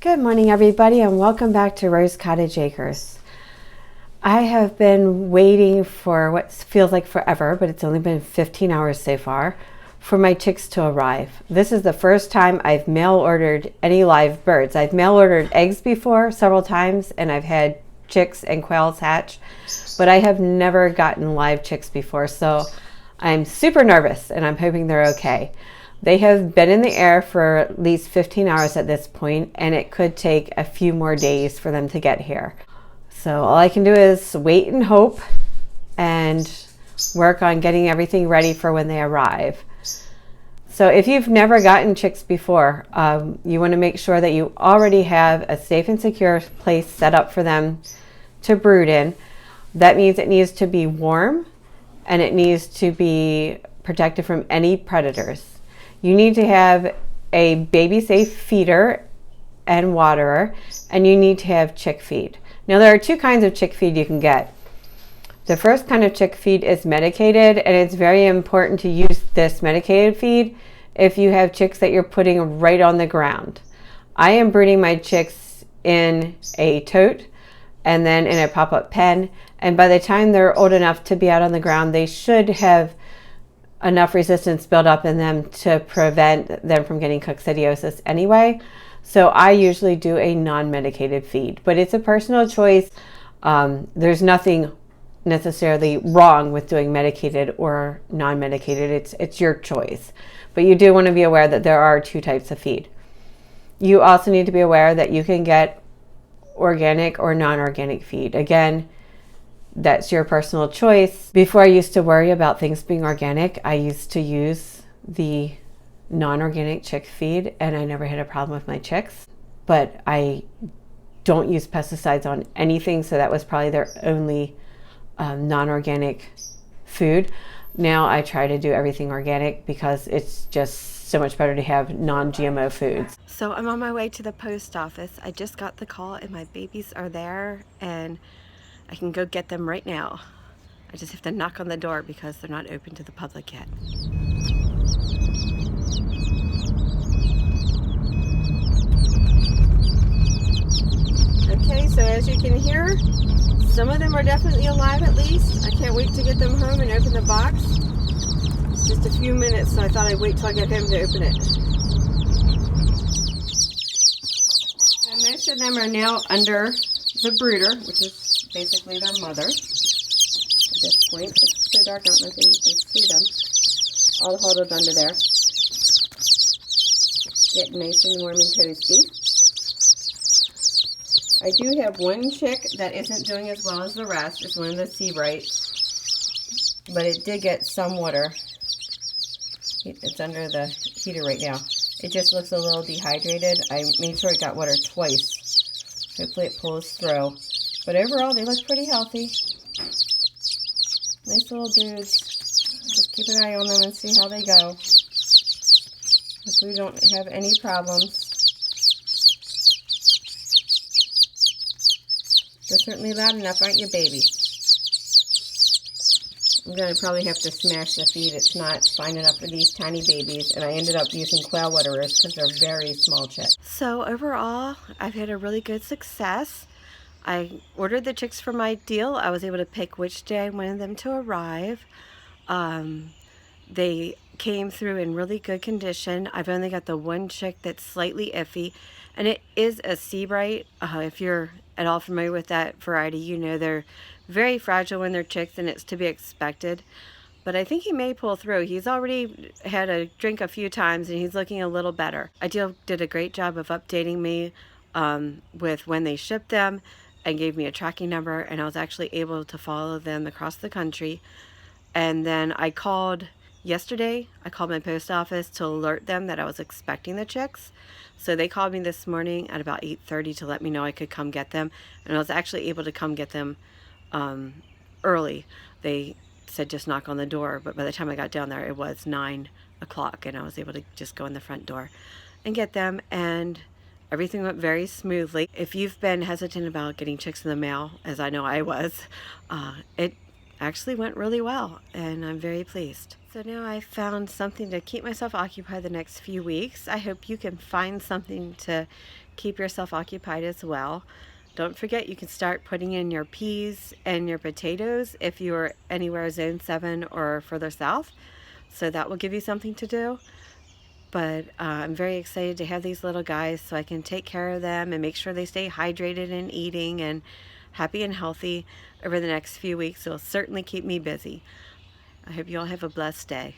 Good morning, everybody, and welcome back to Rose Cottage Acres. I have been waiting for what feels like forever, but it's only been 15 hours so far, for my chicks to arrive. This is the first time I've mail ordered any live birds. I've mail ordered eggs before several times, and I've had chicks and quails hatch, but I have never gotten live chicks before, so I'm super nervous, and I'm hoping they're okay. They have been in the air for at least 15 hours at this point, and it could take a few more days for them to get here. So all I can do is wait and hope and work on getting everything ready for when they arrive. So if you've never gotten chicks before, you want to make sure that you already have a safe and secure place set up for them to brood in. That means it needs to be warm and it needs to be protected from any predators. You need to have a baby safe feeder and waterer, and you need to have chick feed. Now there are two kinds of chick feed you can get. The first kind of chick feed is medicated, and it's very important to use this medicated feed if you have chicks that you're putting right on the ground. I am brooding my chicks in a tote and then in a pop-up pen, and by the time they're old enough to be out on the ground, they should have enough resistance built up in them to prevent them from getting coccidiosis anyway. So I usually do a non-medicated feed, but it's a personal choice. There's nothing necessarily wrong with doing medicated or non-medicated. It's your choice. But you do want to be aware that there are two types of feed. You also need to be aware that you can get organic or non-organic feed. Again, that's your personal choice. Before I used to worry about things being organic, I used to use the non-organic chick feed and I never had a problem with my chicks. But I don't use pesticides on anything, so that was probably their only non-organic food. Now I try to do everything organic because it's just so much better to have non-GMO foods. So I'm on my way to the post office. I just got the call and my babies are there and I can go get them right now. I just have to knock on the door because they're not open to the public yet. Okay, so as you can hear, some of them are definitely alive at least. I can't wait to get them home and open the box. It's just a few minutes, so I thought I'd wait till I get home to open it. And most of them are now under the brooder, which is basically their mother. At this point, it's so dark, I don't know if you can see them. All huddled under there. Getting nice and warm and toasty. I do have one chick that isn't doing as well as the rest. It's one of the Sebrights. But it did get some water. It's under the heater right now. It just looks a little dehydrated. I made sure it got water twice. Hopefully it pulls through. But overall, they look pretty healthy. Nice little dudes. Just keep an eye on them and see how they go. If we don't have any problems. They're certainly loud enough, aren't you, babies? I'm going to probably have to smash the feed. It's not fine enough for these tiny babies. And I ended up using quail waterers because they're very small chicks. So overall, I've had a really good success. I ordered the chicks from Ideal. I was able to pick which day I wanted them to arrive. They came through in really good condition. I've only got the one chick that's slightly iffy, and it is a Sebright. If you're at all familiar with that variety, you know they're very fragile when they're chicks, and it's to be expected. But I think he may pull through. He's already had a drink a few times, and he's looking a little better. Ideal did a great job of updating me with when they shipped them, and gave me a tracking number, and I was actually able to follow them across the country. And then I called yesterday. I called my post office to alert them that I was expecting the chicks. So they called me this morning at about 8:30 to let me know I could come get them, and I was actually able to come get them early. They said just knock on the door, but by the time I got down there it was 9 o'clock, and I was able to just go in the front door and get them, and everything went very smoothly. If you've been hesitant about getting chicks in the mail, as I know I was, it actually went really well, and I'm very pleased. So now I found something to keep myself occupied the next few weeks. I hope you can find something to keep yourself occupied as well. Don't forget, you can start putting in your peas and your potatoes if you're anywhere zone 7 or further south. So that will give you something to do. But I'm very excited to have these little guys so I can take care of them and make sure they stay hydrated and eating and happy and healthy over the next few weeks. It'll certainly keep me busy. I hope you all have a blessed day.